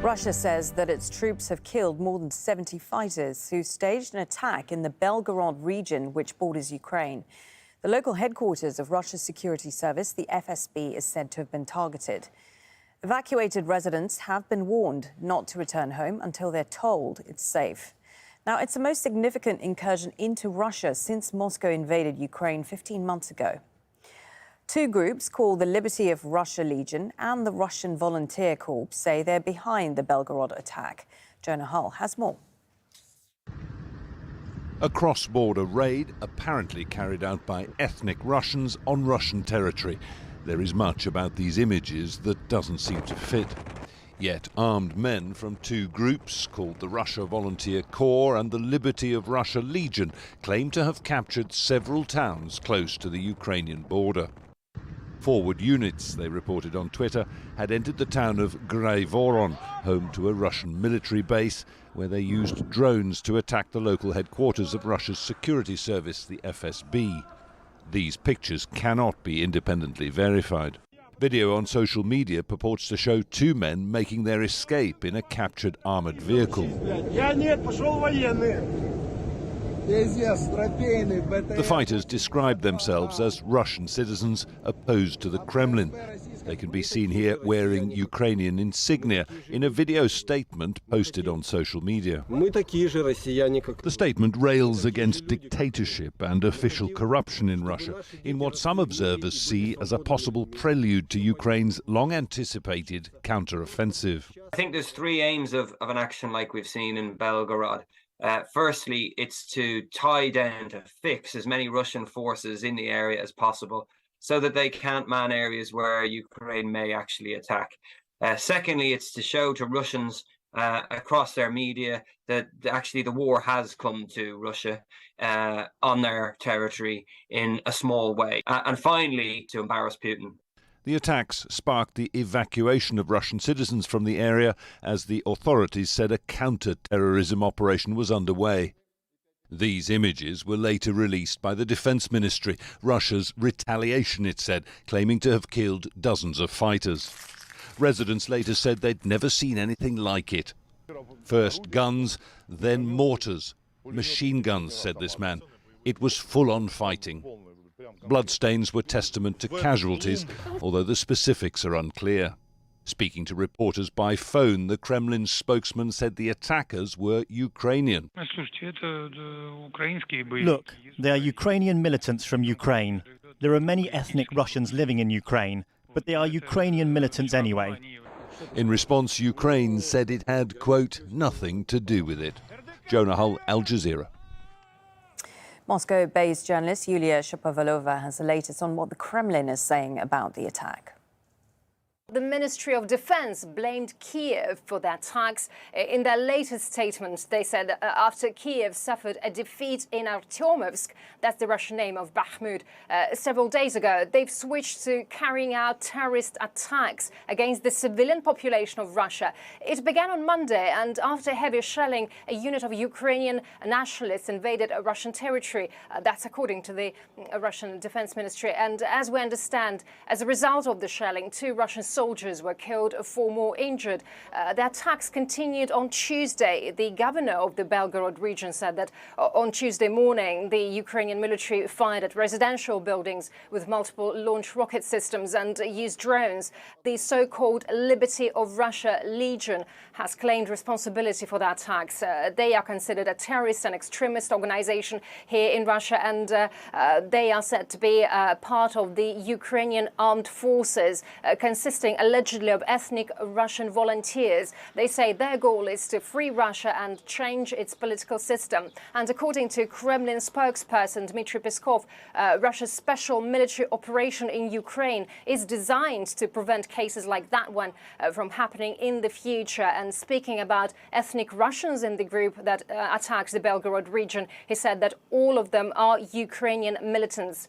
Russia says that its troops have killed more than 70 fighters who staged an attack in the Belgorod region, which borders Ukraine. The local headquarters of Russia's security service, the FSB, is said to have been targeted. Evacuated residents have been warned not to return home until they're told it's safe. Now, it's the most significant incursion into Russia since Moscow invaded Ukraine 15 months ago. Two groups called the Liberty of Russia Legion and the Russian Volunteer Corps say they're behind the Belgorod attack. Jonah Hull has more. A cross-border raid apparently carried out by ethnic Russians on Russian territory. There is much about these images that doesn't seem to fit. Yet armed men from two groups called the Russia Volunteer Corps and the Liberty of Russia Legion claim to have captured several towns close to the Ukrainian border. Forward units, they reported on Twitter, had entered the town of Voron, home to a Russian military base, where they used drones to attack the local headquarters of Russia's security service, the FSB. These pictures cannot be independently verified. Video on social media purports to show two men making their escape in a captured armored vehicle. The fighters described themselves as Russian citizens opposed to the Kremlin. They can be seen here wearing Ukrainian insignia in a video statement posted on social media. The statement rails against dictatorship and official corruption in Russia, in what some observers see as a possible prelude to Ukraine's long-anticipated counter-offensive. I think there's three aims of an action like we've seen in Belgorod. Firstly, it's to tie down, to fix as many Russian forces in the area as possible so that they can't man areas where Ukraine may actually attack. Secondly, it's to show to Russians across their media that actually the war has come to Russia on their territory in a small way. And finally, to embarrass Putin. The attacks sparked the evacuation of Russian citizens from the area as the authorities said a counter-terrorism operation was underway. These images were later released by the Defense Ministry, Russia's retaliation, it said, claiming to have killed dozens of fighters. Residents later said they'd never seen anything like it. First guns, then mortars. Machine guns, said this man. It was full-on fighting. Bloodstains were testament to casualties, although the specifics are unclear. Speaking to reporters by phone, the Kremlin spokesman said the attackers were Ukrainian. Look, they are Ukrainian militants from Ukraine. There are many ethnic Russians living in Ukraine, but they are Ukrainian militants anyway. In response, Ukraine said it had, quote, nothing to do with it. Jonah Hull, Al Jazeera. Moscow-based journalist Yulia Shapovalova has the latest on what the Kremlin is saying about the attack. The Ministry of Defense blamed Kiev for the attacks. In their latest statement, they said after Kiev suffered a defeat in Artyomovsk, that's the Russian name of Bakhmut, several days ago, they've switched to carrying out terrorist attacks against the civilian population of Russia. It began on Monday, and after heavy shelling, a unit of Ukrainian nationalists invaded a Russian territory. That's according to the Russian Defense Ministry. And as we understand, as a result of the shelling, two Russian soldiers were killed, 4 more injured. The attacks continued on Tuesday. The governor of the Belgorod region said that on Tuesday morning, the Ukrainian military fired at residential buildings with multiple launch rocket systems and used drones. The so-called Liberty of Russia Legion has claimed responsibility for the attacks. They are considered a terrorist and extremist organization here in Russia, and they are said to be part of the Ukrainian armed forces, consisting allegedly of ethnic Russian volunteers. They say their goal is to free Russia and change its political system. And according to Kremlin spokesperson Dmitry Peskov, Russia's special military operation in Ukraine is designed to prevent cases like that one from happening in the future. And speaking about ethnic Russians in the group that attacks the Belgorod region, he said that all of them are Ukrainian militants.